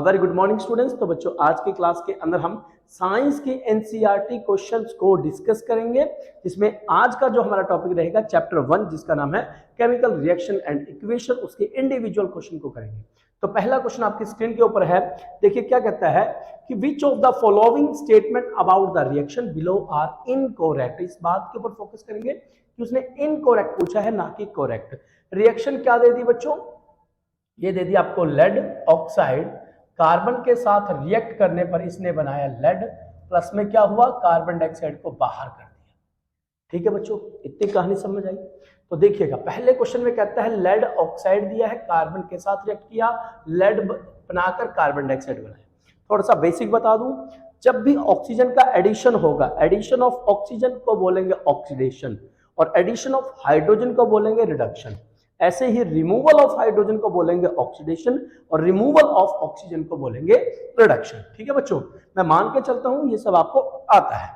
Very good morning students. तो बच्चों आज की क्लास के अंदर हम साइंस के एनसीईआरटी क्वेश्चंस को डिस्कस करेंगे, जिसमें आज का जो हमारा टॉपिक रहेगा चैप्टर 1 जिसका नाम है केमिकल रिएक्शन एंड इक्वेशन, उसके इंडिविजुअल क्वेश्चन को करेंगे। तो पहला क्वेश्चन आपकी स्क्रीन के ऊपर है, देखिए क्या कहता है कि which of the following statement about the reaction below are incorrect. इस बात के ऊपर फोकस करेंगे कि उसने इनकरेक्ट पूछा है ना कि करेक्ट। रिएक्शन क्या दे दी बच्चों, ये दे दी आपको लेड ऑक्साइड, कार्बन के साथ रिएक्ट करने पर इसने बनाया लेड, प्लस में क्या हुआ कार्बन डाइऑक्साइड को बाहर कर दिया। ठीक है बच्चों, इतनी कहानी समझ आई। तो देखिएगा पहले क्वेश्चन में कहता है लेड ऑक्साइड दिया है, कार्बन के साथ रिएक्ट किया, लेड बनाकर कार्बन डाइऑक्साइड बनाया। थोड़ा सा बेसिक बता दूं, जब भी ऑक्सीजन का एडिशन होगा, एडिशन ऑफ ऑक्सीजन को बोलेंगे ऑक्सीडेशन और एडिशन ऑफ हाइड्रोजन को बोलेंगे रिडक्शन। ऐसे ही रिमूवल ऑफ हाइड्रोजन को बोलेंगे ऑक्सीडेशन और रिमूवल ऑफ ऑक्सीजन को बोलेंगे रिडक्शन। ठीक है बच्चों, मैं मान के चलता हूं ये सब आपको आता है।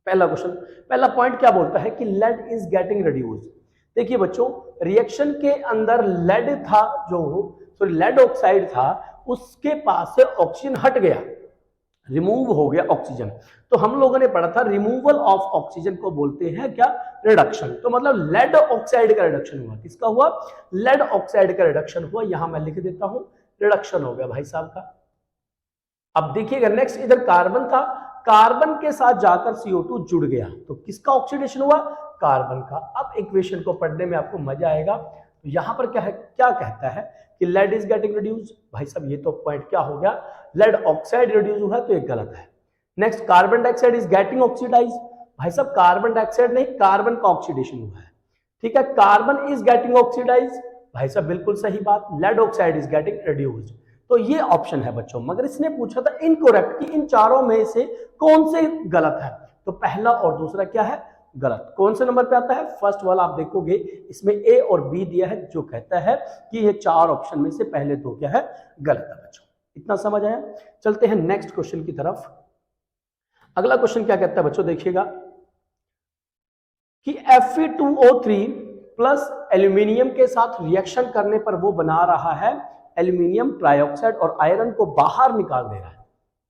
पहला क्वेश्चन, पहला पॉइंट क्या बोलता है कि लेड इज गेटिंग रिड्यूस्ड। देखिए बच्चों, रिएक्शन के अंदर लेड था, जो लेड ऑक्साइड था, उसके पास से ऑक्सीजन हट गया, रिमूव हो गया ऑक्सीजन। तो हम लोगों ने पढ़ा था रिमूवल ऑफ ऑक्सीजन को बोलते हैं क्या, रिडक्शन। तो मतलब लेड ऑक्साइड का रिडक्शन हुआ। किसका हुआ, लेड ऑक्साइड का रिडक्शन हुआ। यहां मैं लिख देता हूं रिडक्शन हो गया भाई साहब का। अब देखिएगा नेक्स्ट, इधर कार्बन था, कार्बन के साथ जाकर CO2 जुड़ गया, तो किसका ऑक्सीडेशन हुआ, कार्बन का। अब इक्वेशन को पढ़ने में आपको मजा आएगा। तो यहां पर क्या है, क्या कहता है कि लेड इज गेटिंग रिड्यूस्ड। भाई साहब ये तो पॉइंट क्या हो गया, लेड ऑक्साइड रिड्यूस हुआ, तो ये गलत है। Next, carbon dioxide is getting oxidise. भाई साहब कार्बन डाइऑक्साइड नहीं, कार्बन का ऑक्सीडेशन हुआ है। ठीक है, कार्बन इज गेटिंग ऑक्सीडाइज। भाई साहब बिल्कुल सही बात, lead oxide is getting reduced. तो ये ऑप्शन है बच्चों, मगर इसने पूछा था इनकरेक्ट कि इन चारों में से कौन से गलत है। तो पहला और दूसरा क्या है, गलत। कौन से नंबर पे आता है, फर्स्ट वाला। आप देखोगे इसमें ए और बी दिया है, जो कहता है कि ये चार ऑप्शन में से पहले दो क्या है, गलत है बच्चों। इतना समझ आया। चलते हैं नेक्स्ट क्वेश्चन की तरफ। अगला क्वेश्चन क्या कहता है बच्चों, देखिएगा कि Fe2O3 प्लस एल्यूमिनियम के साथ रिएक्शन करने पर वो बना रहा है एल्यूमिनियम ट्राइऑक्साइड और आयरन को बाहर निकाल दे रहा है।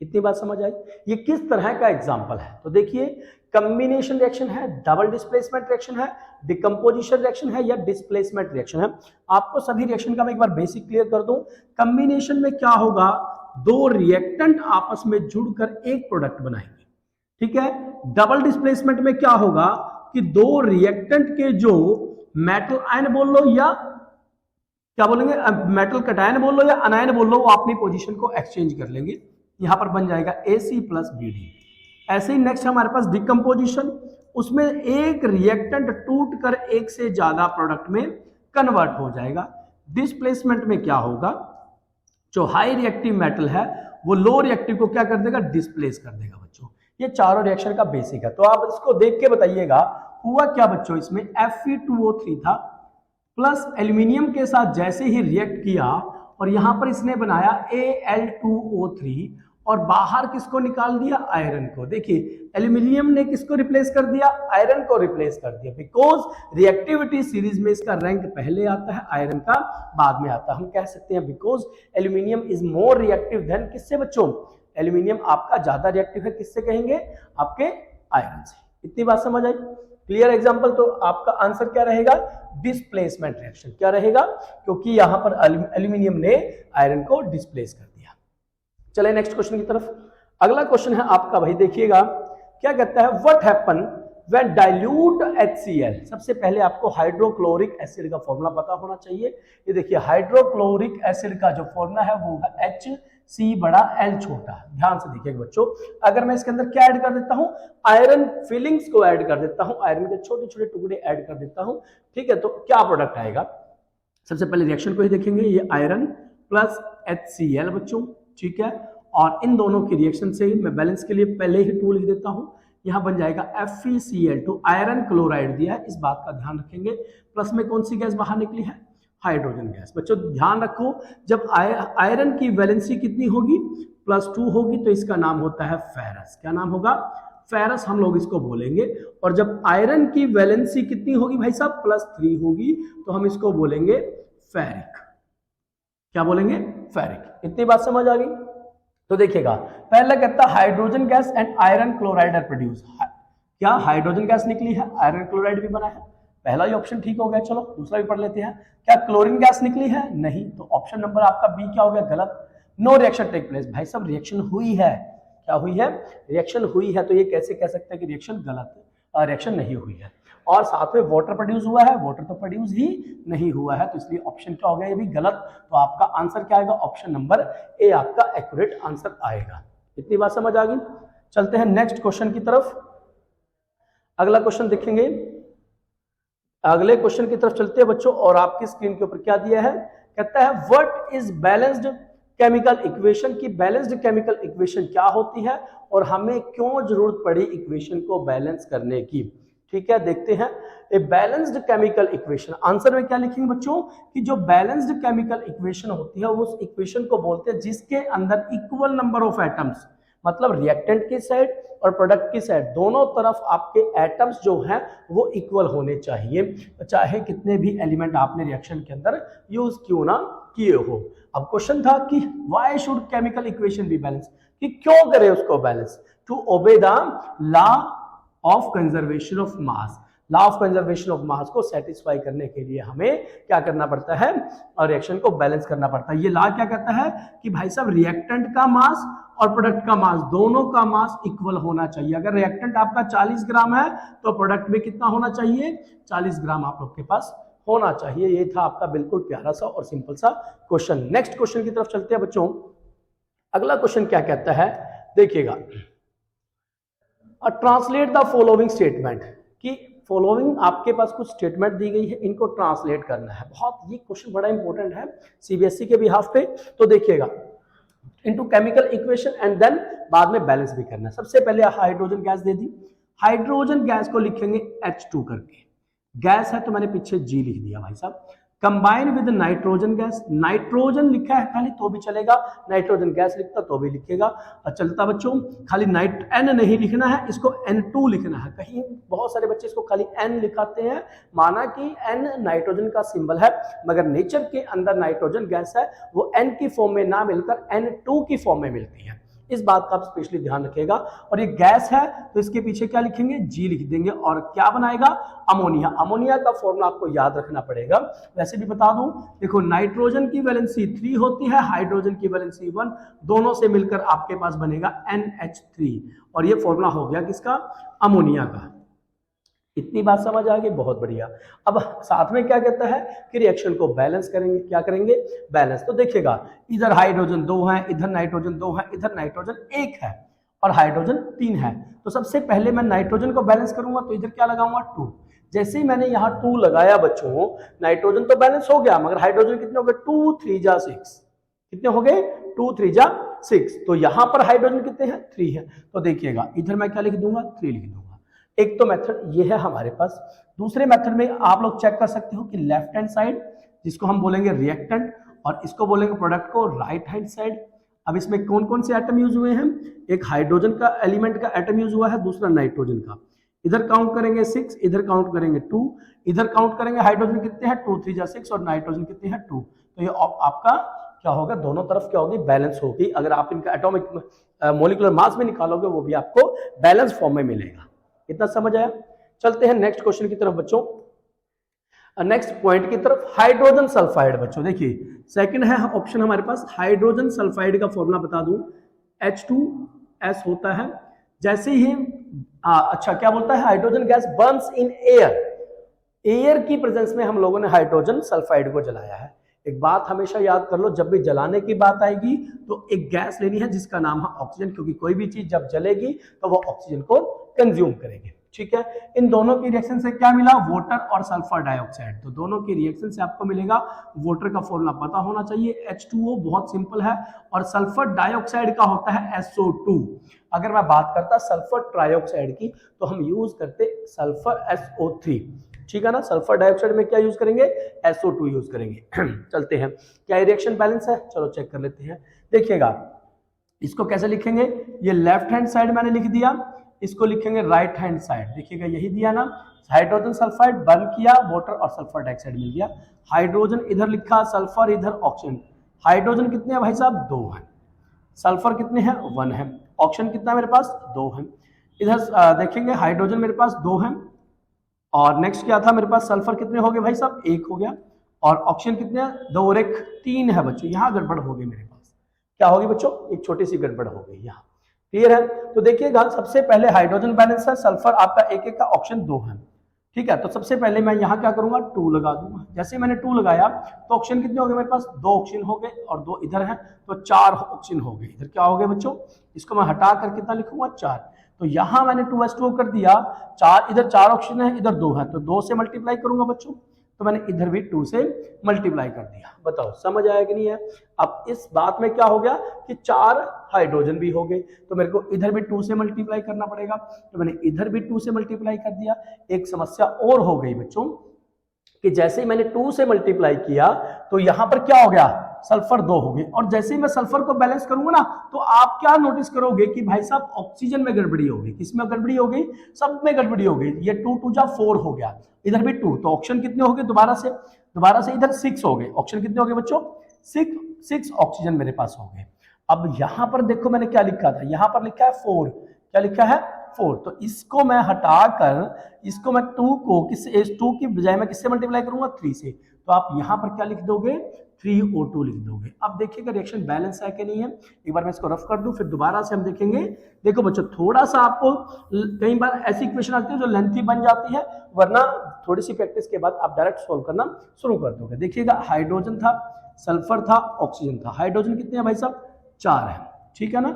इतनी बात समझ आई। ये किस तरह का एग्जांपल है, तो देखिए कॉम्बिनेशन रिएक्शन है, डबल डिस्प्लेसमेंट रिएक्शन है, डिकम्पोजिशन रिएक्शन है या डिस्प्लेसमेंट रिएक्शन है। आपको सभी रिएक्शन का मैं एक बार बेसिक क्लियर कर दूं। कॉम्बिनेशन में क्या होगा, दो रिएक्टेंट आपस में जुड़कर एक प्रोडक्ट बनाएंगे। ठीक है, डबल डिस्प्लेसमेंट में क्या होगा कि दो रिएक्टेंट के जो मेटल आयन बोल लो या क्या बोलेंगे, मेटल कटायन बोल लो या अनायन बोल लो, वो अपनी पोजीशन को एक्सचेंज कर लेंगे। यहां पर बन जाएगा AC प्लस BD। ऐसे ही नेक्स्ट हमारे पास डिकम्पोजिशन, उसमें एक रिएक्टेंट टूट कर एक से ज्यादा प्रोडक्ट में कन्वर्ट हो जाएगा। डिस्प्लेसमेंट में क्या होगा, जो हाई रिएक्टिव मेटल है वो लो रिएक्टिव को क्या कर देगा, डिस्प्लेस कर देगा बच्चों। ये चारों रिएक्शन का बेसिक है। तो आप इसको देख के बताइएगा हुआ क्या बच्चों, इसमें Fe2O3 था, प्लस एल्यूमिनियम के साथ जैसे ही रिएक्ट किया और यहां पर इसने बनाया Al2O3 और बाहर किसको निकाल दिया, आयरन को। देखिए एल्यूमिनियम ने किसको रिप्लेस कर दिया, आयरन को रिप्लेस कर दिया। बिकॉज रिएक्टिविटी सीरीज में इसका रैंक पहले आता है, आयरन का बाद में आता है। हम कह सकते हैं because aluminium is more reactive than किससे बच्चों, एल्यूमिनियम आपका ज्यादा रिएक्टिव है, किससे कहेंगे, आपके आयरन से। इतनी बात समझ आई, क्लियर एग्जांपल। तो आपका आंसर क्या रहेगा, डिस्प्लेसमेंट रिएक्शन। क्या रहेगा, क्योंकि यहां पर एल्यूमिनियम ने आयरन को डिस्प्लेस कर दिया। चले नेक्स्ट क्वेश्चन की तरफ। अगला क्वेश्चन है आपका, भाई देखिएगा क्या कहता है, what happen when dilute HCl। सबसे पहले आपको हाइड्रोक्लोरिक एसिड का फॉर्मूला पता होना चाहिए। ये देखिए हाइड्रोक्लोरिक एसिड का जो फॉर्मूला है वो है HC(L). ध्यान से देखिए बच्चों, अगर मैं इसके अंदर क्या ऐड कर देता हूं, आयरन फिलिंग्स को ऐड कर देता हूं, आयरन के छोटे छोटे टुकड़े ऐड कर देता हूं। ठीक है, तो क्या प्रोडक्ट आएगा, सबसे पहले रिएक्शन को ही देखेंगे, ये आयरन प्लस HCl बच्चों। ठीक है, और इन दोनों की रिएक्शन से मैं बैलेंस के लिए पहले ही 2 लिख देता हूं। यहां बन जाएगा FeCl2, आयरन क्लोराइड दिया है, इस बात का ध्यान रखेंगे। प्लस में कौन सी गैस बाहर निकली है, हाइड्रोजन गैस। बच्चों ध्यान रखो, जब आयरन की वैलेंसी कितनी होगी, +2 होगी, तो इसका नाम होता है फेरस। क्या नाम होगा, फेरस हम लोग इसको बोलेंगे। और जब आयरन की वैलेंसी कितनी होगी भाई साहब, +3 होगी, तो हम इसको बोलेंगे फेरिक। क्या बोलेंगे, फेरिक। इतनी बात समझ आ गई। तो देखिएगा पहला कहता है hydrogen gas and iron chloride are produce. क्या हाइड्रोजन गैस निकली है, आयरन क्लोराइड भी बना है, पहला ही ऑप्शन ठीक हो गया। चलो दूसरा भी पढ़ लेते हैं। क्या क्लोरीन गैस निकली है, नहीं, तो ऑप्शन नंबर आपका बी क्या हो गया, गलत। नो रिएक्शन टेक प्लेस, भाई साहब रिएक्शन हुई है, क्या हुई है, रिएक्शन हुई है, तो ये कैसे कह सकते हैं कि रिएक्शन गलत है, रिएक्शन नहीं हुई है। और साथ में वाटर प्रोड्यूस हुआ है, वाटर तो प्रोड्यूस ही नहीं हुआ है, तो इसलिए ऑप्शन क्या हो गया, ये भी गलत। तो आपका आंसर क्या आएगा, ऑप्शन नंबर ए आपका एक्यूरेट आंसर आएगा। इतनी बात समझ आ गई। चलते हैं नेक्स्ट क्वेश्चन की तरफ। अगला क्वेश्चन देखेंगे, अगले क्वेश्चन की तरफ चलते हैं बच्चों। और आपकी स्क्रीन के ऊपर क्या दिया है, कहता है what is balanced chemical equation, की बैलेंस्ड केमिकल इक्वेशन क्या होती है और हमें क्यों जरूरत पड़ी इक्वेशन को बैलेंस करने की। ठीक है, देखते हैं। A balanced chemical equation, answer में क्या लिखेंगे बच्चों कि जो बैलेंस्ड केमिकल इक्वेशन होती है उस इक्वेशन को बोलते हैं जिसके अंदर इक्वल नंबर ऑफ एटम्स, मतलब रिएक्टेंट की साइड और प्रोडक्ट की साइड दोनों तरफ आपके एटम्स जो हैं वो इक्वल होने चाहिए, चाहे कितने भी एलिमेंट आपने रिएक्शन के अंदर यूज क्यों ना किए हो। अब क्वेश्चन था कि why should chemical equation be balance, कि क्यों करें उसको balance, to obey the law of conservation of mass. Law of conservation of mass को सेटिस्फाई करने के लिए हमें क्या करना पड़ता है, और रिएक्शन को बैलेंस करना पड़ता है। ये लॉ क्या कहता है कि भाई साहब रिएक्टेंट का मास और प्रोडक्ट का मास, दोनों का मास इक्वल होना चाहिए। अगर रिएक्टेंट आपका 40 ग्राम है तो प्रोडक्ट में कितना होना चाहिए, 40 ग्राम आप लोग के पास होना चाहिए। ये था आपका बिल्कुल प्यारा सा और सिंपल सा क्वेश्चन। नेक्स्ट क्वेश्चन की तरफ चलते हैं बच्चों। अगला क्वेश्चन क्या कहता है, देखिएगा, ट्रांसलेट द फॉलोइंग स्टेटमेंट, कि फॉलोइंग आपके पास कुछ स्टेटमेंट दी गई है, इनको ट्रांसलेट करना है। बहुत ये क्वेश्चन बड़ा इंपॉर्टेंट है सीबीएसई के बिहाफ पे। तो देखिएगा into chemical equation and then बाद में बैलेंस भी करना है। सबसे पहले हाइड्रोजन गैस दे दी, हाइड्रोजन गैस को लिखेंगे H2 करके, गैस है तो मैंने पीछे G लिख दिया भाई साहब। Combine with nitrogen gas, nitrogen लिखा है खाली तो भी चलेगा, नाइट्रोजन गैस लिखता तो भी लिखेगा चलता बच्चों। खाली नाइट N नहीं लिखना है, इसको N2 लिखना है। कहीं बहुत सारे बच्चे इसको खाली N लिखाते हैं, माना कि N नाइट्रोजन का सिंबल है, मगर नेचर के अंदर नाइट्रोजन गैस है वो N की फॉर्म में ना मिलकर N2 की फॉर्म में मिलती है। इस बात का आप स्पेशली ध्यान रखिएगा। और ये गैस है तो इसके पीछे क्या लिखेंगे, G लिख देंगे, और क्या बनाएगा, अमोनिया। अमोनिया का फॉर्मूला आपको याद रखना पड़ेगा। वैसे भी बता दूं, देखो नाइट्रोजन की वैलेंसी 3 होती है, हाइड्रोजन की वैलेंसी 1, दोनों से मिलकर आपके पास बनेगा NH3, और ये फॉर्मूला हो गया किसका, अमोनिया का। इतनी बात समझ आ गई, बहुत बढ़िया। अब साथ में क्या कहता है कि रिएक्शन को बैलेंस करेंगे, क्या करेंगे, बैलेंस। तो देखिएगा इधर हाइड्रोजन 2 है, इधर नाइट्रोजन 2 है, इधर नाइट्रोजन 1 है और हाइड्रोजन 3 है। तो सबसे पहले मैं नाइट्रोजन को बैलेंस करूंगा तो इधर क्या लगाऊंगा, 2। जैसे ही मैंने यहाँ 2 लगाया बच्चों, नाइट्रोजन तो बैलेंस हो गया, मगर हाइड्रोजन कितने हो गए, 2 3 जा 6, कितने हो गए, 2 3 जा 6। तो यहां पर हाइड्रोजन कितने हैं, 3 है। तो देखिएगा इधर मैं क्या लिख दूंगा, 3 लिख दूंगा। एक तो मेथड ये है हमारे पास। दूसरे मेथड में आप लोग चेक कर सकते हो कि लेफ्ट हैंड साइड जिसको हम बोलेंगे रिएक्टेंट और इसको बोलेंगे प्रोडक्ट को राइट हैंड साइड। अब इसमें कौन कौन से एटम यूज हुए हैं, एक हाइड्रोजन का एलिमेंट का एटम यूज हुआ है, दूसरा नाइट्रोजन का। इधर काउंट करेंगे 6, इधर काउंट करेंगे 2, इधर काउंट करेंगे हाइड्रोजन कितने हैं 2 3 जा 6 और नाइट्रोजन कितने हैं 2। तो ये आपका क्या होगा, दोनों तरफ क्या होगी, बैलेंस होगी। अगर आप इनका एटॉमिक मॉलिक्यूलर मास में निकालोगे वो भी आपको बैलेंस फॉर्म में मिलेगा। इतना समझ आया। चलते हैं नेक्स्ट क्वेश्चन की तरफ बच्चों, नेक्स्ट पॉइंट की तरफ। हाइड्रोजन सल्फाइड बच्चों देखिए सेकंड है ऑप्शन हमारे पास। हाइड्रोजन सल्फाइड का फॉर्मूला बता दूं, H2S होता है। जैसे ही अच्छा क्या बोलता है, hydrogen gas Burns in air, air की प्रेजेंस में हम लोगों ने हाइड्रोजन सल्फाइड को जलाया है। एक बात हमेशा याद कर लो, जब भी जलाने की बात आएगी तो एक गैस लेनी है जिसका नाम है ऑक्सीजन, क्योंकि कोई भी चीज जब जलेगी तो वो ऑक्सीजन को कंज्यूम करेगी। ठीक है, इन दोनों की रिएक्शन से क्या मिला, वाटर और सल्फर डाइऑक्साइड। तो दोनों की रिएक्शन से आपको मिलेगा, वाटर का फॉर्मूला पता होना चाहिए H2O, बहुत सिंपल है, और सल्फर डाइऑक्साइड का होता है SO2। अगर मैं बात करता सल्फर ट्राइऑक्साइड की तो हम यूज करते सल्फर SO3। ठीक है ना, सल्फर डाइऑक्साइड में क्या यूज करेंगे, SO2 यूज करेंगे। चलते हैं, क्या ये रिएक्शन बैलेंस है, चलो चेक कर लेते हैं। देखिएगा इसको कैसे लिखेंगे, ये लेफ्ट हैंड साइड मैंने लिख दिया, इसको लिखेंगे राइट हैंड साइड। देखिएगा यही दिया ना, हाइड्रोजन सल्फाइड बर्न किया, वाटर और सल्फर डाइऑक्साइड मिल गया। हाइड्रोजन इधर लिखा, सल्फर इधर, ऑक्सीजन। हाइड्रोजन कितने हैं भाई साहब, 2 हैं। सल्फर कितने हैं, 1 है। ऑक्सीजन कितना है मेरे पास, 2 है। इधर देखेंगे हाइड्रोजन मेरे पास 2 है, और नेक्स्ट क्या था मेरे पास, सल्फर कितने हो गए भाई साहब, 1 हो गया, और ऑक्सीजन कितने हैं, 2 और 1 3 है बच्चों। यहाँ गड़बड़ हो गई मेरे पास, क्या होगी बच्चों, एक छोटी सी गड़बड़ हो गई यहाँ। क्लियर है। तो देखिएगा सबसे पहले हाइड्रोजन बैलेंस है, सल्फर आपका 1 का, ऑक्सीजन 2 है। ठीक है, तो सबसे पहले मैं यहाँ क्या करूंगा, 2 लगा दूंगा। जैसे मैंने 2 लगाया तो ऑक्सीजन कितने हो गए मेरे पास, 2 ऑक्सीजन हो गए, और 2 इधर है तो 4 ऑक्सीजन हो गए। इधर क्या हो गए बच्चों, इसको मैं हटा कर कितना लिखूंगा, 4। तो यहाँ मैंने 2s2 कर दिया, 4 इधर 4 ऑक्सीजन है, इधर 2 है, तो 2 से मल्टीप्लाई करूंगा बच्चों, तो मैंने इधर भी 2 से मल्टीप्लाई कर दिया। बताओ समझ आया कि नहीं है। अब इस बात में क्या हो गया कि 4 हाइड्रोजन भी हो गए, तो मेरे को इधर भी 2 से मल्टीप्लाई करना पड़ेगा, तो मैंने इधर भी 2 से मल्टीप्लाई कर दिया। एक समस्या और हो गई बच्चों कि जैसे ही मैंने 2 से मल्टीप्लाई किया तो यहां पर क्या हो गया, सल्फर 2 हो गए, और जैसे ही मैं सल्फर को बैलेंस करूंगा ना, तो आप क्या नोटिस करोगे कि भाई साहब ऑक्सीजन में गड़बड़ी हो गई। किसमें गड़बड़ी हो गई, सब में गड़बड़ी हो गई। ये 2 2 जा 4 हो गया, इधर भी 2, तो ऑक्सीजन कितने हो गए, दोबारा से इधर 6 हो गए। ऑक्सीजन कितने हो गए बच्चों, 6 ऑक्सीजन मेरे पास हो गए। अब यहां पर देखो मैंने क्या लिखा था, यहां पर लिखा है 4, क्या लिखा है 4, तो इसको मैं हटाकर इसको मैं 2 को किस 2 की बजाय मैं किससे मल्टीप्लाई करूंगा, 3 से। तो आप यहां पर क्या लिख दोगे, 3O2 लिख दोगे। अब देखिएगा रिएक्शन बैलेंस है कि नहीं है। एक बार मैं इसको रफ कर दूं, फिर दोबारा से हम देखेंगे। देखो बच्चों थोड़ा सा आपको कई बार ऐसी इक्वेशन आती है जो लेंथी बन जाती है, वरना थोड़ी सी प्रैक्टिस के बाद आप डायरेक्ट सोल्व करना शुरू कर दोगे। देखिएगा हाइड्रोजन था, सल्फर था, ऑक्सीजन था। हाइड्रोजन कितने हैं भाई साहब, 4 है, ठीक है ना,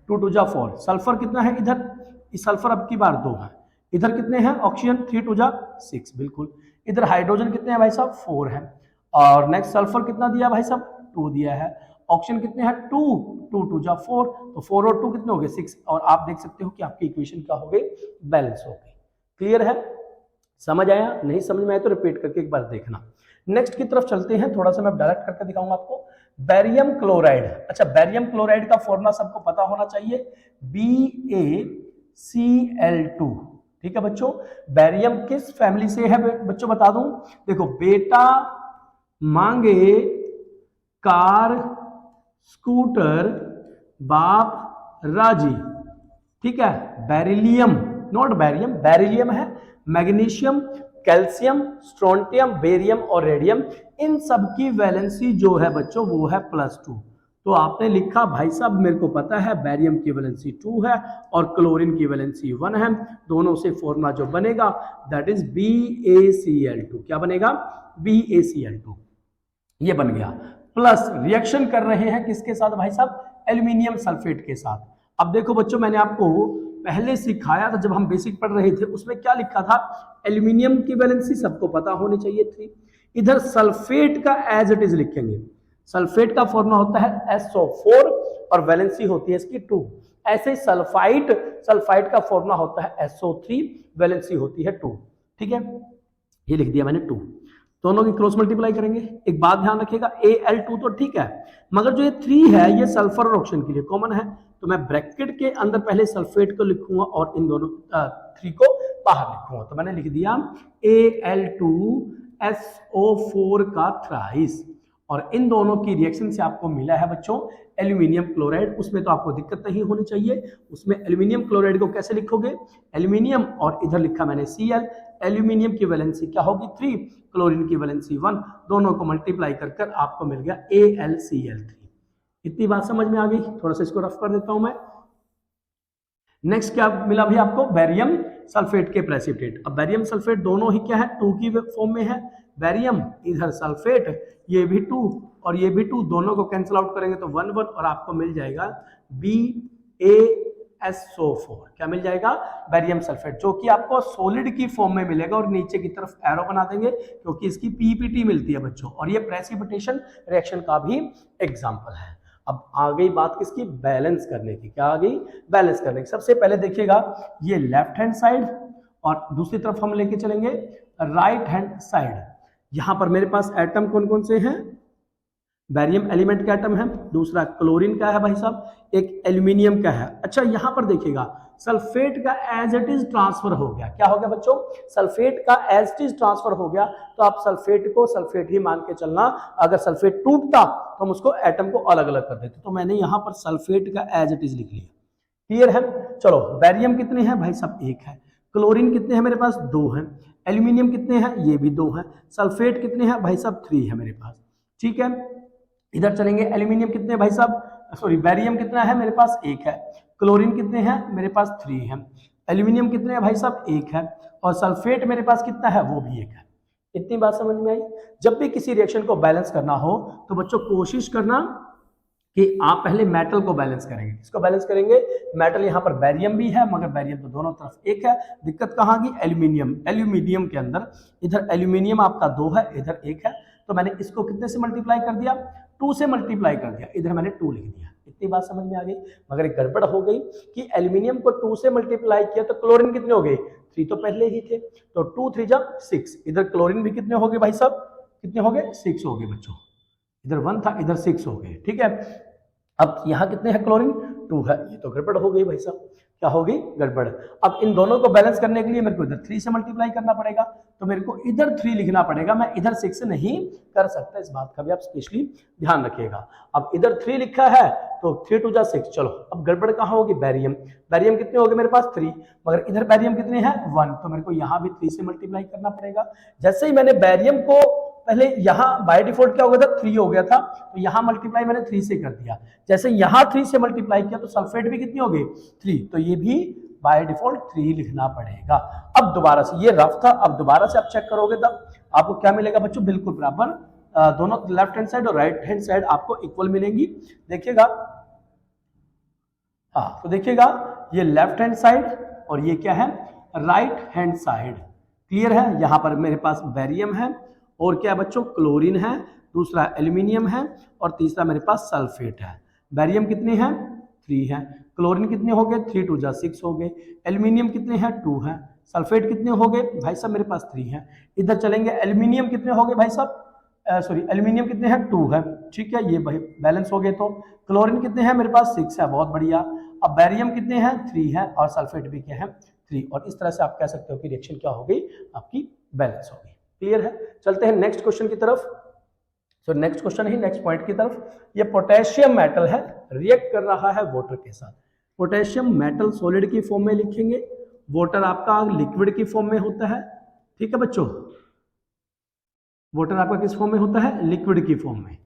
2 2 जा 4। सल्फर कितना है इधर, इस सल्फर अब की बार 2 है। इधर कितने हैं ऑक्सीजन, 3 2 जा 6, बिल्कुल। इधर हाइड्रोजन कितने हैं भाई साहब, 4 है, और नेक्स्ट सल्फर कितना दिया भाई साहब, 2 दिया है। ऑक्सीजन कितने हैं, 2 2 2 जा 4, तो 4 और 2 कितने हो गए, 6, और आप देख सकते हो कि आपकी इक्वेशन क्या हो गई, बैलेंस हो गई। क्लियर है, समझ आया, नहीं समझ में आया तो रिपीट करके एक बार देखना। नेक्स्ट की तरफ चलते हैं, थोड़ा सा मैं डायरेक्ट करके दिखाऊंगा आपको। बैरियम क्लोराइड, अच्छा बैरियम क्लोराइड का फॉर्मूला सबको पता होना चाहिए, BaCl2, ठीक है बच्चों। बैरियम किस फैमिली से है बच्चों बता दूं, देखो बेटा मांगे कार स्कूटर बाप राजी, ठीक है। बेरिलियम, नॉट बैरियम, बेरिलियम है। मैग्नीशियम, कैल्शियम, स्ट्रोंटियम, बेरियम और रेडियम, इन सब की वैलेंसी जो है बच्चों वो है +2। तो आपने लिखा भाई साहब मेरे को पता है बैरियम की वैलेंसी 2 है और क्लोरीन की वैलेंसी 1 है, दोनों से फॉर्मूला जो बनेगा दैट इज BaCl2। क्या बनेगा, BaCl2, ये बन गया। प्लस रिएक्शन कर रहे हैं किसके साथ भाई साहब, एल्यूमिनियम सल्फेट के साथ। अब देखो बच्चों मैंने आपको पहले सिखाया था जब हम बेसिक पढ़ रहे थे, उसमें क्या लिखा था, एल्यूमिनियम की वैलेंसी सबको पता होनी चाहिए 3। इधर सल्फेट का एज इट इज लिखेंगे। सल्फेट का फॉर्मूला होता है SO4 और वैलेंसी होती है इसकी 2। ऐसे सल्फाइड का फॉर्मूला होता है SO3, वैलेंसी होती है 2, ठीक है। ये लिख दिया मैंने 2, दोनों की क्रॉस मल्टीप्लाई करेंगे। एक बात ध्यान रखिएगा, Al2 तो ठीक है, मगर जो ये 3 है ये सल्फर और ऑक्सीजन के लिए कॉमन है, तो मैं ब्रैकेट के अंदर पहले सल्फेट को लिखूंगा और इन दोनों 3 को बाहर लिखूंगा। तो मैंने लिख दिया Al2SO4 का थ्राइस, और इन दोनों की रिएक्शन से आपको मिला है बच्चों एल्यूमिनियम क्लोराइड। उसमें तो आपको दिक्कत नहीं होनी चाहिए। उसमें एल्यूमिनियम क्लोराइड को कैसे लिखोगे, एल्यूमिनियम और इधर लिखा मैंने Cl, एल्यूमिनियम की वैलेंसी क्या होगी 3, क्लोरीन की वैलेंसी 1, दोनों को मल्टीप्लाई कर कर आपको मिल गया AlCl3। इतनी बात समझ में आ गई। थोड़ा सा इसको रफ कर देता हूं मैं। नेक्स्ट क्या मिला भी आपको, बैरियम सल्फेट के प्रेसिपिटेट। अब बैरियम सल्फेट दोनों ही क्या है, 2 की फॉर्म में है। बैरियम इधर सल्फेट, ये भी 2 और ये भी 2, दोनों को कैंसिल आउट करेंगे तो 1 1 और आपको मिल जाएगा BaSO4। क्या मिल जाएगा, बैरियम सल्फेट, जो कि आपको सॉलिड की फॉर्म में मिलेगा। और नीचे की तरफ एरो बना देंगे क्योंकि इसकी PPT मिलती है बच्चों, और ये प्रेसिपिटेशन रिएक्शन का भी एग्जाम्पल है। अब आ गई बात किसकी, बैलेंस करने की। क्या आ गई, बैलेंस करने की। सबसे पहले देखिएगा ये लेफ्ट हैंड साइड और दूसरी तरफ हम लेके चलेंगे राइट हैंड साइड। यहां पर मेरे पास एटम कौन कौन से हैं, बैरियम एलिमेंट का एटम है, दूसरा क्लोरीन का है भाई साहब, एक एल्यूमिनियम का है। अच्छा यहां पर देखिएगा सल्फेट का एज इट इज ट्रांसफर हो गया। क्या हो गया बच्चों? सल्फेट का एज इट इज ट्रांसफर हो गया, तो आप सल्फेट को सल्फेट ही मान के चलना। अगर सल्फेट टूटता तो हम उसको एटम को अलग अलग कर देते। तो मैंने यहां पर सल्फेट का एज इट इज लिख लिया। क्लियर है? चलो बैरियम कितने हैं भाई साहब? एक है। क्लोरीन कितने हैं मेरे पास? दो हैं। एल्यूमिनियम कितने हैं? ये भी दो हैं। सल्फेट कितने हैं भाई साहब? 3 है मेरे पास। ठीक है, इधर चलेंगे। एल्यूमिनियम कितने भाई साहब? सॉरी बैरियम कितना है मेरे पास? एक है। क्लोरीन कितने हैं मेरे पास? 3 है। एल्यूमिनियम कितने हैं भाई साहब? एक है। और सल्फेट मेरे पास कितना है? वो भी एक है। इतनी बात समझ में आई? जब भी किसी रिएक्शन को बैलेंस करना हो तो बच्चों कोशिश करना कि आप पहले मेटल को बैलेंस करेंगे। किसको बैलेंस करेंगे? मेटल। यहाँ पर बैरियम भी है मगर बैरियम तो दोनों तरफ एक है। दिक्कत कहाँ की? एल्यूमिनियम। एल्यूमिनियम के अंदर इधर एल्यूमिनियम आपका 2 है, इधर 1 है। तो मैंने इसको कितने से मल्टीप्लाई कर दिया? 2 से मल्टीप्लाई कर दिया। इधर मैंने 2 लिख दिया। इतनी बात समझ में आ गई? मगर एक गड़बड़ हो गई कि एल्यूमिनियम को 2 से मल्टीप्लाई किया तो क्लोरीन कितने हो गए? 3 तो पहले ही थे, तो 2 3 जा 6। इधर क्लोरीन भी कितने हो गए भाई साहब? कितने हो गए? 6 हो गए बच्चों। इधर 1 था, इधर 6 हो गए। ठीक है, अब यहाँ कितने हैं? क्लोरीन 2 है। ये तो गड़बड़ हो गई भाई साहब। क्या होगी? गड़बड़। अब इन दोनों को बैलेंस करने के लिए मेरे को इधर 3 से मल्टीप्लाई करना पड़ेगा, तो मेरे को इधर 3 लिखना पड़ेगा। मैं इधर 6 से नहीं कर सकता। इस बात का भी आप स्पेशली ध्यान रखिएगा। अब इधर 3 लिखा है तो 3 2 जा 6। चलो अब गड़बड़ कहाँ होगी? बैरियम। बैरियम कितने हो गए मेरे पास? 3, मगर इधर बैरियम कितने हैं? 1, तो मेरे को यहाँ भी 3 से मल्टीप्लाई करना पड़ेगा। जैसे ही मैंने बैरियम को पहले यहां बाय डिफॉल्ट क्या हो गया था? 3 हो गया था, तो यहां मल्टीप्लाई मैंने 3 से कर दिया। जैसे यहां 3 से मल्टीप्लाई किया तो सल्फेट भी कितनी हो गई? 3, तो ये भी बाय डिफॉल्ट 3 लिखना पड़ेगा। अब दोबारा से, ये रफ था, अब दोबारा से आप चेक करोगे तब आपको क्या मिलेगा बच्चों? बिल्कुल बराबर। दोनों लेफ्ट हैंड साइड और राइट हैंड साइड आपको इक्वल मिलेंगी। देखिएगा, हाँ तो देखिएगा ये लेफ्ट हैंड साइड और ये क्या है? Right hand side. क्लियर है? यहां पर मेरे पास बैरियम है और क्या बच्चों? क्लोरीन है, दूसरा एल्यूमिनियम है और तीसरा मेरे पास सल्फेट है। बैरियम कितने हैं? 3 है। क्लोरीन कितने हो गए? 3 2 जा 6 हो गए। एल्यूमिनियम कितने हैं? 2 है। सल्फेट कितने हो गए भाई साहब? मेरे पास 3 है। इधर चलेंगे, एल्यूमिनियम कितने हो गए भाई साहब? सॉरी एल्यूमिनियम कितने हैं? 2 है। ठीक है, ये भाई बैलेंस हो गए। तो क्लोरीन कितने हैं? मेरे पास 6 है। बहुत बढ़िया। अब बैरियम कितने हैं? 3 है और सल्फेट भी क्या है? 3। और इस तरह से आप कह सकते हो कि रिएक्शन क्या हो गई? आपकी बैलेंस हो गई। क्लियर है? चलते हैं नेक्स्ट क्वेश्चन की तरफ। सो नेक्स्ट क्वेश्चन ही नेक्स्ट पॉइंट की तरफ। ये पोटेशियम मेटल है, रिएक्ट कर रहा है वाटर के साथ। पोटेशियम मेटल सॉलिड की फॉर्म में लिखेंगे, वाटर आपका लिक्विड की फॉर्म में होता है। ठीक है बच्चों, वाटर आपका किस फॉर्म में होता है? लिक्विड की फॉर्म में।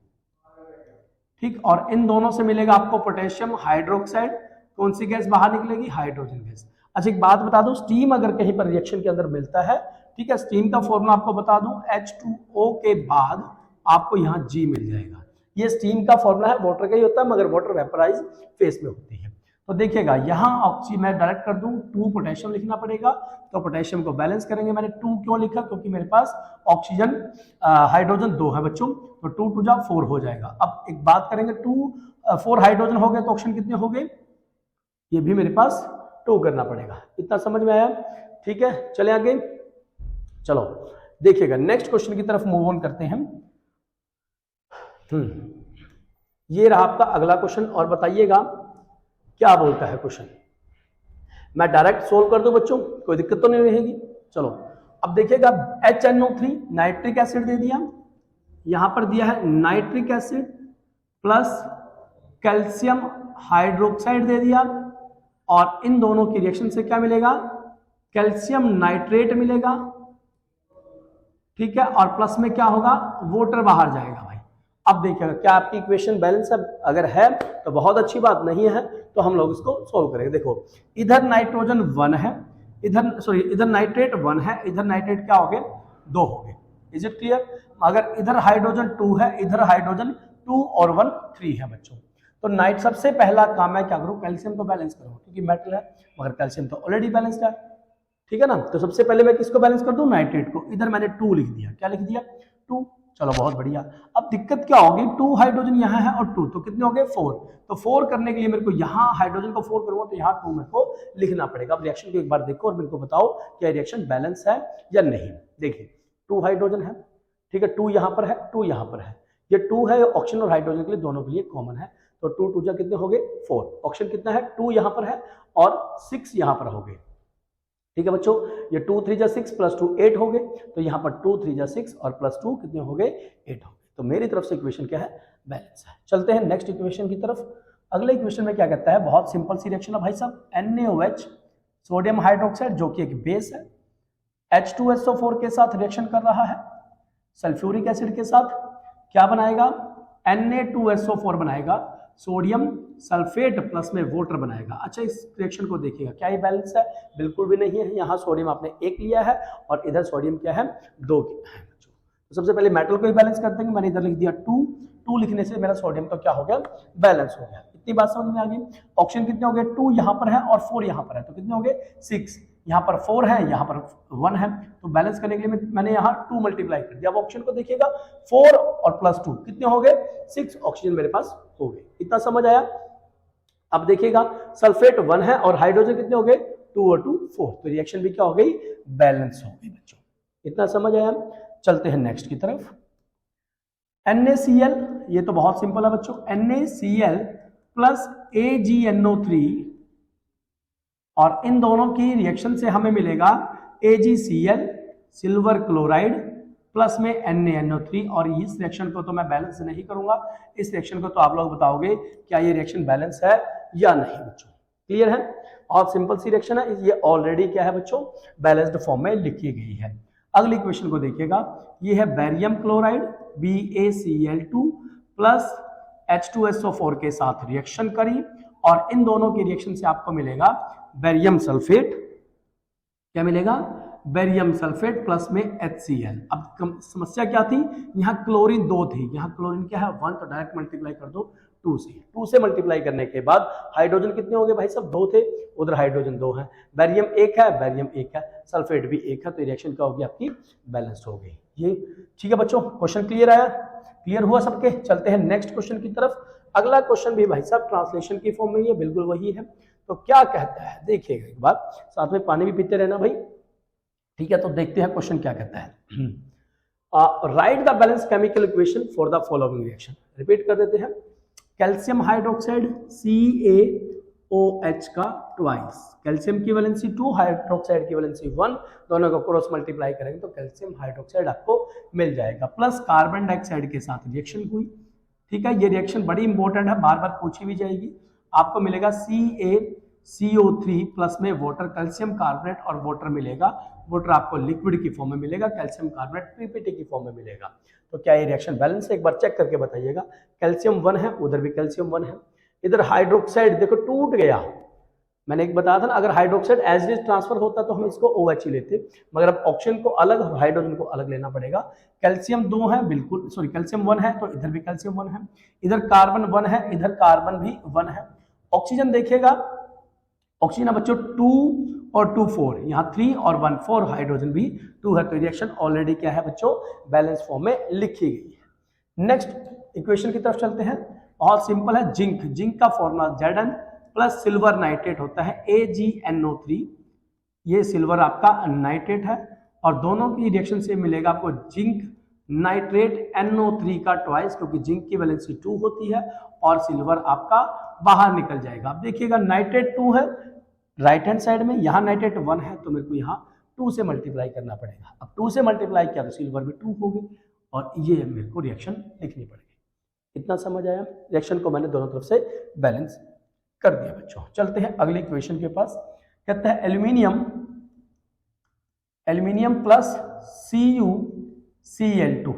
ठीक, और इन दोनों से मिलेगा आपको पोटेशियम हाइड्रोक्साइड। कौन सी गैस बाहर निकलेगी? Hydrogen gas. अच्छा एक बात बता दूं, स्टीम अगर कहीं पर रिएक्शन के अंदर मिलता है, ठीक है, स्टीम का फॉर्मूला आपको बता दूं, H2O के बाद आपको यहाँ G मिल जाएगा। ये स्टीम का फॉर्मूला है, वाटर का ही होता है मगर वाटर वेपराइज फेस में होती है। तो देखिएगा यहाँ ऑक्सीजन मैं डायरेक्ट कर दूं, 2 पोटेशियम लिखना पड़ेगा। तो पोटेशियम को बैलेंस करेंगे। मैंने 2 क्यों लिखा? क्योंकि मेरे पास ऑक्सीजन हाइड्रोजन 2 है बच्चों, तो 2 2 जा 4 हो जाएगा। अब एक बात करेंगे, 4 हाइड्रोजन हो गए तो ऑक्सीजन कितने हो गए? ये भी मेरे पास 2 करना पड़ेगा। इतना समझ में आया? ठीक है, चले आगे। चलो देखिएगा नेक्स्ट क्वेश्चन की तरफ मूव ऑन करते हैं। ये रहा आपका अगला क्वेश्चन और बताइएगा क्या बोलता है क्वेश्चन। मैं डायरेक्ट सोल्व कर दूं बच्चों, कोई दिक्कत तो नहीं रहेगी। चलो अब देखिएगा, HNO3 नाइट्रिक एसिड दे दिया, यहां पर दिया है nitric acid plus calcium hydroxide दे दिया, और इन दोनों की रिएक्शन से क्या मिलेगा? कैल्शियम नाइट्रेट मिलेगा। ठीक है, और प्लस में क्या होगा? वाटर बाहर जाएगा भाई। अब देखिएगा क्या आपकी इक्वेशन बैलेंस है? अगर है तो बहुत अच्छी बात, नहीं है तो हम लोग इसको सोल्व करेंगे। देखो इधर नाइट्रोजन 1 है, इधर नाइट्रेट 1 है, इधर नाइट्रेट क्या हो गए? 2 हो गए। Is it clear? अगर इधर हाइड्रोजन 2 है, इधर हाइड्रोजन 2 और 1 3 है बच्चों। तो सबसे पहला काम मैं क्या करूं? कैल्शियम को बैलेंस करूं, क्योंकि मेटल है मगर कैल्शियम तो ऑलरेडी बैलेंस्ड है। ठीक है ना? तो सबसे पहले मैं किसको बैलेंस कर दूं? नाइट्रेट को। इधर मैंने 2 लिख दिया। क्या लिख दिया? 2। चलो बहुत बढ़िया। अब दिक्कत क्या होगी? 2 हाइड्रोजन यहाँ है और 2, तो कितने हो गए? 4। तो 4 करने के लिए मेरे को यहाँ हाइड्रोजन को 4 करूंगा तो यहाँ 2 मेरे को लिखना पड़ेगा। अब रिएक्शन को एक बार देखो और मेरे को बताओ क्या रिएक्शन बैलेंस है या नहीं। देखिए 2 हाइड्रोजन है, ठीक है, 2 यहाँ पर है, 2 यहाँ पर है। ये 2 है, ऑक्सीजन और हाइड्रोजन के लिए दोनों के लिए कॉमन है। तो 2 2 जा कितने हो गए 4। ऑक्सीजन कितना है 2 यहाँ पर है और 6 यहाँ पर हो गए। ठीक है बच्चों, ये 2 3 जा 6 प्लस 2 8 हो गए। तो यहाँ पर 2 3 जा 6 और प्लस 2 कितने हो गए 8 हो गए। तो मेरी तरफ से इक्वेशन क्या है बैलेंस है। चलते हैं नेक्स्ट इक्वेशन की तरफ। अगले इक्वेशन में क्या कहता है, बहुत सिंपल सी रिएक्शन है भाई साहब। NaOH सोडियम हाइड्रोक्साइड जो कि एक बेस है H2SO4 के साथ रिएक्शन कर रहा है सल्फ्यूरिक एसिड के साथ, क्या बनाएगा Na2SO4 बनाएगा, सोडियम सल्फेट प्लस में वाटर बनाएगा। अच्छा इस रिएक्शन को देखिएगा, क्या ये बैलेंस है, बिल्कुल भी नहीं है। यहाँ सोडियम आपने 1 लिया है और इधर सोडियम क्या है 2 है। तो सबसे पहले मेटल को ही बैलेंस कर देंगे। मैंने इधर लिख दिया 2 लिखने से मेरा सोडियम तो क्या हो गया बैलेंस हो गया। इतनी बात समझ में आ गई। ऑक्सीजन कितने हो गए 2 यहाँ पर है और 4 यहाँ पर है, तो कितने हो गए 6। यहाँ पर 4 है, यहाँ पर 1 है, तो बैलेंस करने के लिए मैंने यहाँ 2 मल्टीप्लाई कर दिया। अब ऑप्शन को देखिएगा 4 और प्लस 2 कितने हो गए 6 ऑक्सीजन मेरे पास हो गए। इतना समझ आया। अब देखिएगा सल्फेट 1 है और हाइड्रोजन कितने हो गए 2 और 2 4, तो रिएक्शन भी क्या हो गई बैलेंस हो गई बच्चों। इतना समझ आया। चलते हैं नेक्स्ट की तरफ। NaCl, ये तो बहुत सिंपल है बच्चों। NaCl प्लस AgNO3 और इन दोनों की रिएक्शन से हमें मिलेगा AgCl सिल्वर क्लोराइड प्लस में NaNO3। और इस रिएक्शन को तो मैं बैलेंस नहीं करूंगा, इस रिएक्शन को तो आप लोग बताओगे क्या ये रिएक्शन बैलेंस है या नहीं बच्चों। क्लियर है, और सिंपल सी रिएक्शन है, ये ऑलरेडी क्या है बच्चों बैलेंस्ड फॉर्म में लिखी गई है। अगली इक्वेशन को देखिएगा, ये है barium chloride BaCl2 plus H2SO4 के साथ रिएक्शन करी और इन दोनों की रिएक्शन से आपको मिलेगा बेरियम सल्फेट। क्या मिलेगा बेरियम सल्फेट प्लस में HCl। अब समस्या क्या थी, यहाँ क्लोरीन 2 थी, यहाँ क्लोरीन क्या है 1, तो डायरेक्ट मल्टीप्लाई कर दो 2 से मल्टीप्लाई करने के बाद हाइड्रोजन कितने हो गए भाई साहब 2 थे, उधर हाइड्रोजन 2 है, बेरियम 1 है, बेरियम 1 है, सल्फेट भी 1 है, तो रिएक्शन क्या होगी आपकी बैलेंस्ड हो गई। ये ठीक है बच्चों, क्वेश्चन क्लियर आया, क्लियर हुआ सबके। चलते हैं नेक्स्ट क्वेश्चन की तरफ। अगला क्वेश्चन भी भाई साहब ट्रांसलेशन की फॉर्म में ही है, बिल्कुल वही है। तो क्या कहता है देखिएगा एक बार, साथ में पानी भी पीते रहना भाई, ठीक है। तो देखते हैं क्वेश्चन क्या कहता है। Right the balance chemical equation for the following reaction. Repeat कर देते हैं, कैल्शियम हाइड्रोक्साइड CaOH का ट्वाइस, कैल्शियम की वैलेंसी 2, हाइड्रोक्साइड की वैलेंसी 1, दोनों को क्रॉस मल्टीप्लाई करेंगे तो कैल्शियम हाइड्रोक्साइड आपको मिल जाएगा। प्लस कार्बन डाइऑक्साइड के साथ रिएक्शन हुई, ठीक है। ये रिएक्शन बड़ी इंपॉर्टेंट है, बार बार पूछी भी जाएगी। आपको मिलेगा CaCO3 प्लस में वाटर, कैल्शियम कार्बोनेट और वाटर मिलेगा। वाटर आपको लिक्विड की फॉर्म में मिलेगा, कैल्शियम कार्बोनेट PPT की फॉर्म में मिलेगा। तो क्या ये रिएक्शन बैलेंस है, एक बार चेक करके बताइएगा। कैल्शियम 1 है, उधर भी कैल्शियम 1 है, इधर हाइड्रोक्साइड देखो टूट गया। मैंने एक बताया था ना, अगर hydroxide as it is transfer होता तो हम इसको OH ही लेते, मगर अब ऑक्सीजन को अलग और हाइड्रोजन को अलग लेना पड़ेगा। कैल्शियम 2 है, बिल्कुल सॉरी कैल्शियम 1 है, तो इधर भी कैल्शियम 1 है, इधर कार्बन 1 है, इधर कार्बन भी 1 है। ऑक्सीजन देखिएगा, ऑक्सीजन बच्चों 2 और 2 4, यहाँ 3 और 1 4, हाइड्रोजन भी 2 है, तो रिएक्शन ऑलरेडी क्या है बच्चों बैलेंस फॉर्म में लिखी गई है। नेक्स्ट इक्वेशन की तरफ चलते हैं, बहुत सिंपल है। जिंक, जिंक का formula Zn plus silver nitrate होता है AgNO3, ये सिल्वर आपका नाइट्रेट है और दोनों की रिएक्शन से मिलेगा आपको जिंक नाइट्रेट NO3 का ट्वाइस, क्योंकि जिंक की वैलेंसी 2 होती है और सिल्वर आपका बाहर निकल जाएगा। अब देखिएगा नाइट्रेट 2 है राइट हैंड साइड में, यहाँ नाइट्रेट 1 है, तो मेरे को यहाँ 2 से मल्टीप्लाई करना पड़ेगा। अब 2 से मल्टीप्लाई किया तो सिल्वर भी 2 हो गई और ये मेरे को रिएक्शन लिखनी पड़ेगी। इतना समझ आया, रिएक्शन को मैंने दोनों तरफ से बैलेंस कर दिया बच्चों। चलते हैं अगले इक्वेशन के पास। कहता है aluminium plus CuCl2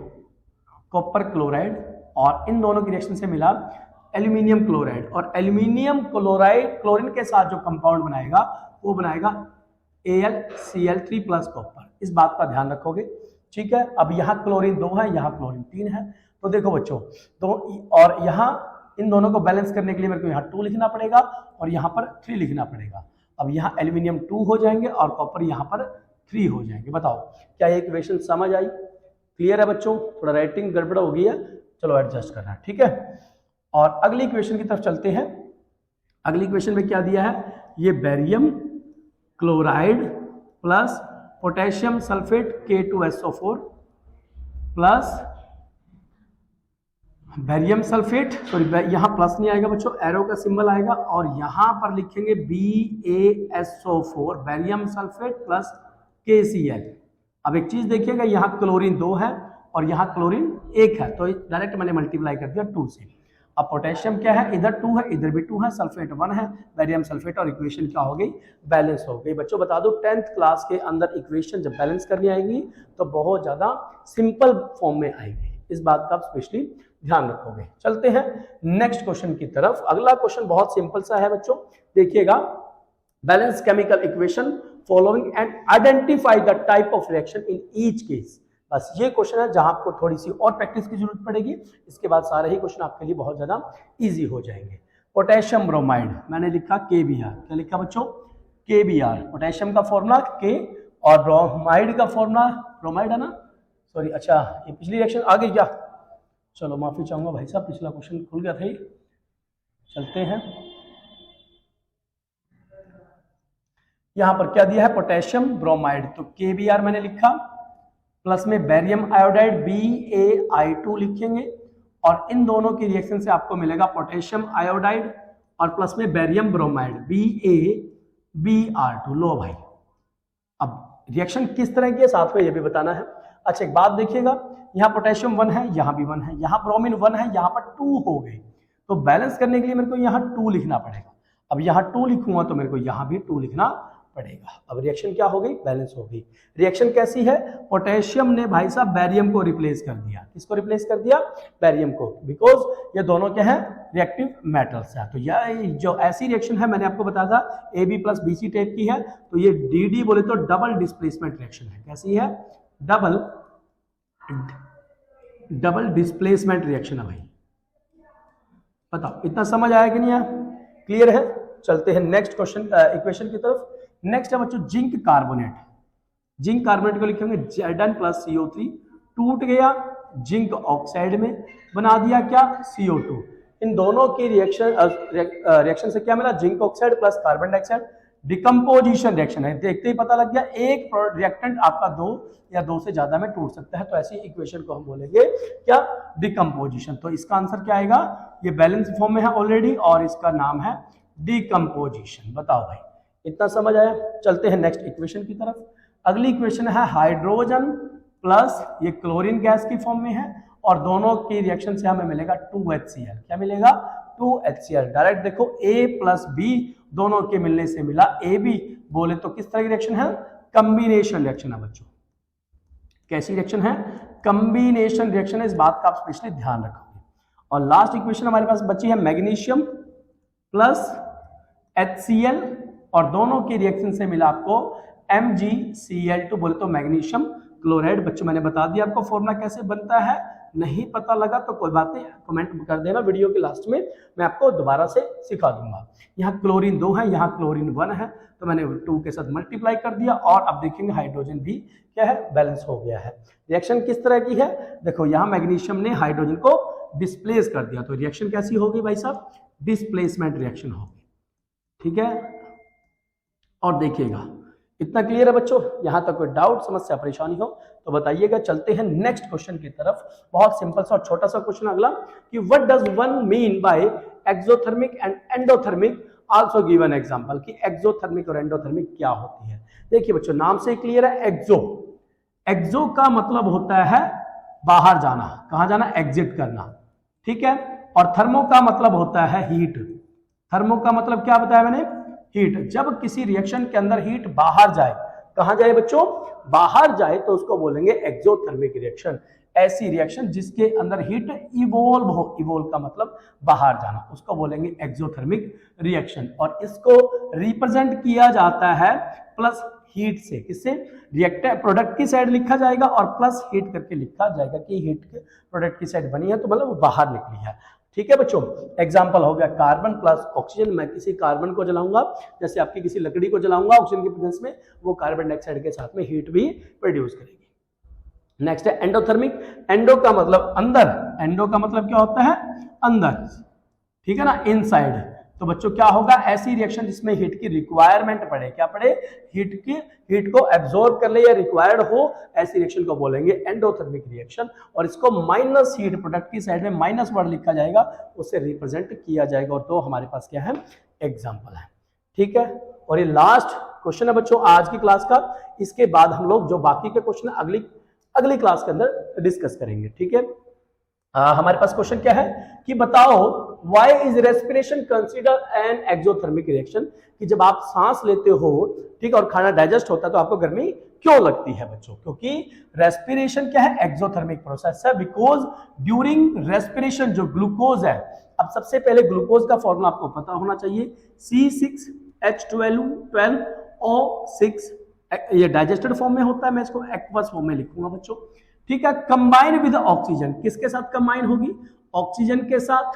copper chloride, और इन दोनों की रिएक्शन से मिला एल्यूमिनियम क्लोराइड, और एल्यूमिनियम क्लोराइड क्लोरीन के साथ जो कंपाउंड बनाएगा वो बनाएगा AlCl3 प्लस कॉपर। इस बात का ध्यान रखोगे, ठीक है। अब यहाँ क्लोरीन 2 है, यहाँ क्लोरीन 3 है, तो देखो बच्चों दो, और यहाँ इन दोनों को बैलेंस करने के लिए मेरे को यहाँ 2 लिखना पड़ेगा और यहाँ पर 3 लिखना पड़ेगा। अब यहाँ एल्यूमिनियम 2 हो जाएंगे और कॉपर यहाँ पर 3 हो जाएंगे। बताओ क्या ये इक्वेशन समझ आई, क्लियर है बच्चों? थोड़ा राइटिंग गड़बड़ हो गई है, चलो एडजस्ट करना, ठीक है। और अगली इक्वेशन की तरफ चलते हैं। अगली इक्वेशन में क्या दिया है, ये barium chloride plus potassium sulphate K2SO4 plus barium sulphate, sorry यहाँ प्लस नहीं आएगा बच्चों, एरो का सिंबल आएगा और यहाँ पर लिखेंगे BaSO4 barium sulphate plus KCl। अब एक चीज देखिएगा, यहाँ क्लोरीन 2 है और यहाँ क्लोरीन 1 है, तो डायरेक्ट मैंने मल्टीप्लाई कर दिया 2 से। अब पोटेशियम क्या है, इधर 2 है इधर भी 2 है, सल्फेट 1 है, बैरियम सल्फेट, और इक्वेशन क्या हो गई, बैलेंस हो गई। बच्चों बता दो 10th क्लास के अंदर इक्वेशन जब बैलेंस करनी आएगी तो बहुत ज्यादा सिंपल फॉर्म में आएगी, इस बात का आप स्पेशली ध्यान रखोगे। चलते हैं नेक्स्ट क्वेश्चन की तरफ। अगला क्वेश्चन बहुत सिंपल सा है बच्चों, देखिएगा, balance chemical equation following and identify the type of reaction in each case. बस ये क्वेश्चन है जहां आपको थोड़ी सी और प्रैक्टिस की जरूरत पड़ेगी, इसके बाद सारे ही क्वेश्चन आपके लिए बहुत ज्यादा इजी हो जाएंगे। पोटेशियम ब्रोमाइड मैंने लिखा KBr, क्या लिखा बच्चों, KBr, पोटेशियम का फॉर्मूला K और ब्रोमाइड का फॉर्मूला, ब्रोमाइड है ना, सॉरी अच्छा ये पिछली रिएक्शन आ गई क्या, चलो माफी चाहूंगा भाई साहब, पिछला क्वेश्चन खुल गया था ये। चलते हैं, यहां पर क्या दिया है, पोटेशियम ब्रोमाइड, तो KBr मैंने लिखा, प्लस में बैरियम आयोडाइड BaI2 लिखेंगे और इन दोनों की रिएक्शन से आपको मिलेगा पोटेशियम आयोडाइड और प्लस में बैरियम ब्रोमाइड BaBr2। लो भाई, अब रिएक्शन किस तरह की है साथ में ये भी बताना है। अच्छा एक बात देखिएगा, यहाँ पोटेशियम 1 है, यहाँ भी 1 है, यहाँ ब्रोमीन 1 है, यहाँ पर 2 हो गए, तो बैलेंस करने के लिए मेरे को यहाँ 2 लिखना पड़ेगा। अब यहाँ 2 लिखूंगा तो मेरे को यहाँ भी 2 लिखना पड़ेगा। अब रिएक्शन क्या हो गई, बैलेंस हो गई। रिएक्शन कैसी है, पोटेशियम ने भाई साहब बैरियम को रिप्लेस कर दिया, किसको रिप्लेस कर दिया, बैरियम को, बिकॉज ये दोनों क्या है, रिएक्टिव मेटल्स है। तो यह जो ऐसी रिएक्शन है मैंने आपको बताया था AB प्लस BC टाइप की है, तो ये DD बोले तो डबल डिस्प्लेसमेंट रिएक्शन है। कैसी है, डबल डिस्प्लेसमेंट रिएक्शन है भाई। बताओ इतना समझ आया कि नहीं आया, क्लियर है। चलते हैं नेक्स्ट क्वेश्चन इक्वेशन की तरफ। नेक्स्ट है बच्चों जिंक कार्बोनेट, जिंक कार्बोनेट को लिखेंगे Zn प्लस CO3, टूट गया जिंक ऑक्साइड में, बना दिया क्या, CO2। इन दोनों की रिएक्शन से क्या मिला, zinc oxide plus carbon dioxide, decomposition reaction है। देखते ही पता लग गया एक रिएक्टेंट आपका 2 या 2 से ज्यादा में टूट सकता है, तो ऐसी इक्वेशन को हम बोलेंगे क्या, डिकम्पोजिशन। तो इसका आंसर क्या आएगा, ये बैलेंस फॉर्म में है ऑलरेडी और इसका नाम है डिकम्पोजिशन। बताओ भाई इतना समझ आया। चलते हैं नेक्स्ट इक्वेशन की तरफ। अगली इक्वेशन है हाइड्रोजन प्लस ये क्लोरीन गैस की फॉर्म में है और दोनों की रिएक्शन से हमें मिलेगा 2HCl। क्या मिलेगा, 2HCl। डायरेक्ट देखो A प्लस B दोनों के मिलने से मिला AB, बोले तो किस तरह की रिएक्शन है, कॉम्बिनेशन रिएक्शन है बच्चों। कैसी रिएक्शन है, कॉम्बिनेशन रिएक्शन है, इस बात का आप स्पेशली ध्यान रखोगे। और लास्ट इक्वेशन हमारे पास बची है मैग्नीशियम प्लस HCl और दोनों की रिएक्शन से मिला आपको MgCl2, बोले तो मैग्नीशियम क्लोराइड। बच्चों मैंने बता दिया आपको फॉर्मूला कैसे बनता है, नहीं पता लगा तो कोई बात नहीं, कमेंट कर देना, वीडियो के लास्ट में मैं आपको दोबारा से सिखा दूंगा। यहाँ क्लोरीन 2 है, यहाँ क्लोरीन 1 है, तो मैंने 2 के साथ मल्टीप्लाई कर दिया और अब देखेंगे हाइड्रोजन भी क्या है, बैलेंस हो गया है। रिएक्शन किस तरह की है, देखो यहाँ मैग्नीशियम ने हाइड्रोजन को डिस्प्लेस कर दिया, तो रिएक्शन कैसी हो गई भाई साहब, डिस्प्लेसमेंट रिएक्शन हो गई, ठीक है। और देखिएगा इतना क्लियर है बच्चों, यहां तक कोई डाउट समस्या परेशानी हो तो बताइएगा। चलते हैं नेक्स्ट क्वेश्चन की तरफ। बहुत सिंपल सा और छोटा सा क्वेश्चन अगला, कि what does one mean by exothermic and endothermic, also given example, कि एक्सोथर्मिक और एंडोथर्मिक क्या होती है। देखिए बच्चों नाम से क्लियर है, एक्सो, एक्सो का मतलब होता है बाहर जाना, कहां जाना, एग्जिट करना, ठीक है। और थर्मो का मतलब होता है हीट, थर्मो का मतलब क्या बताया मैंने, हीट। जब किसी रिएक्शन के अंदर हीट बाहर जाए, कहां जाए बच्चों, बाहर जाए, तो उसको बोलेंगे एक्सोथर्मिक रिएक्शन। ऐसी रिएक्शन जिसके अंदर हीट इवोल्व हो, इवोल्व का मतलब बाहर जाना, उसको बोलेंगे एक्सोथर्मिक रिएक्शन। और इसको रिप्रेजेंट किया जाता है प्लस हीट से, किससे, रिएक्टर प्रोडक्ट की साइड लिखा जाएगा और प्लस हीट करके लिखा जाएगा कि हीट के प्रोडक्ट की साइड बनी है, तो मतलब वो बाहर निकली है, ठीक है बच्चों। एग्जांपल हो गया कार्बन प्लस ऑक्सीजन, मैं किसी कार्बन को जलाऊंगा, जैसे आपकी किसी लकड़ी को जलाऊंगा ऑक्सीजन की प्रेजेंस में, वो कार्बन डाइऑक्साइड के साथ में हीट भी प्रोड्यूस करेगी। नेक्स्ट है एंडोथर्मिक, एंडो का मतलब अंदर, एंडो का मतलब क्या होता है, अंदर, ठीक है ना, इनसाइड। तो बच्चों क्या होगा, ऐसी रिएक्शन जिसमें हीट की रिक्वायरमेंट पड़े, क्या पड़े, हीट को एब्जॉर्ब कर ले या रिक्वायर्ड हो, ऐसी रिएक्शन को बोलेंगे एंडोथर्मिक रिएक्शन। और इसको माइनस हीट, प्रोडक्ट की साइड में माइनस वर्ड लिखा जाएगा, उससे रिप्रेजेंट किया जाएगा। और तो हमारे पास क्या है, एग्जाम्पल है। ठीक है, और ये लास्ट क्वेश्चन है बच्चों आज की क्लास का। इसके बाद हम लोग जो बाकी के क्वेश्चन अगली क्लास के अंदर डिस्कस करेंगे। ठीक है, हमारे पास क्वेश्चन क्या है कि बताओ why is respiration consider an exothermic reaction, कि जब आप सांस लेते हो, ठीक है, और खाना डाइजेस्ट होता है तो आपको गर्मी क्यों लगती है बच्चों, क्योंकि रेस्पिरेशन क्या है, एक्सोथर्मिक प्रोसेस है। बिकॉज ड्यूरिंग रेस्पिरेशन जो ग्लूकोज है, अब सबसे पहले ग्लूकोज का फॉर्मूला आपको पता होना चाहिए, C6H12O6, ये डाइजेस्टेड फॉर्म में होता है, मैं इसको एक्वस फॉर्म में लिखूंगा बच्चों। ठीक है, कंबाइन विद ऑक्सीजन, किसके साथ कंबाइन होगी, ऑक्सीजन के साथ।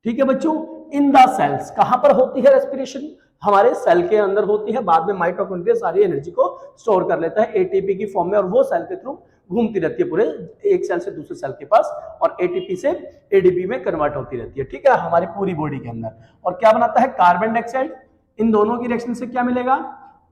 ठीक है बच्चों, इन द सेल्स, कहां पर होती है रेस्पिरेशन, हमारे सेल के अंदर होती है। बाद में माइटोकॉन्ड्रिया सारी एनर्जी को स्टोर कर लेता है एटीपी की फॉर्म में, और वो सेल के थ्रू घूमती रहती है पूरे एक सेल से दूसरे सेल के पास, और एटीपी से एडीपी में कन्वर्ट होती रहती है। ठीक है, हमारी पूरी बॉडी के अंदर। और क्या बनाता है, कार्बन डाइऑक्साइड। इन दोनों की रिएक्शन से क्या मिलेगा,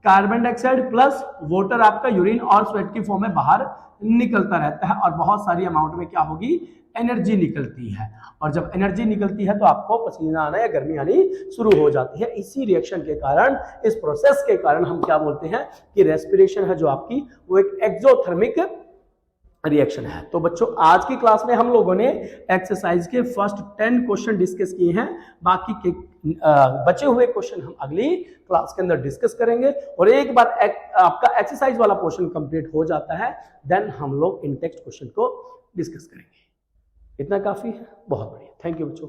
कार्बन डाइऑक्साइड प्लस वाटर आपका यूरिन और स्वेट की फॉर्म में बाहर निकलता रहता है, और बहुत सारी अमाउंट में क्या होगी, एनर्जी निकलती है। और जब एनर्जी निकलती है तो आपको पसीना आना या गर्मी आनी शुरू हो जाती है। इसी रिएक्शन के कारण, इस प्रोसेस के कारण हम क्या बोलते हैं कि रेस्पिरेशन है जो आपकी, वो एक एक्सोथर्मिक रिएक्शन है। तो बच्चों आज की क्लास में हम लोगों ने एक्सरसाइज के फर्स्ट 10 क्वेश्चन डिस्कस किए हैं। बाकी के बचे हुए क्वेश्चन हम अगली क्लास के अंदर डिस्कस करेंगे। और एक बार आपका एक्सरसाइज वाला पोर्शन कंप्लीट हो जाता है, देन हम लोग इन टेक्स्ट क्वेश्चन को डिस्कस करेंगे। इतना काफी है, बहुत बढ़िया, थैंक यू बच्चों।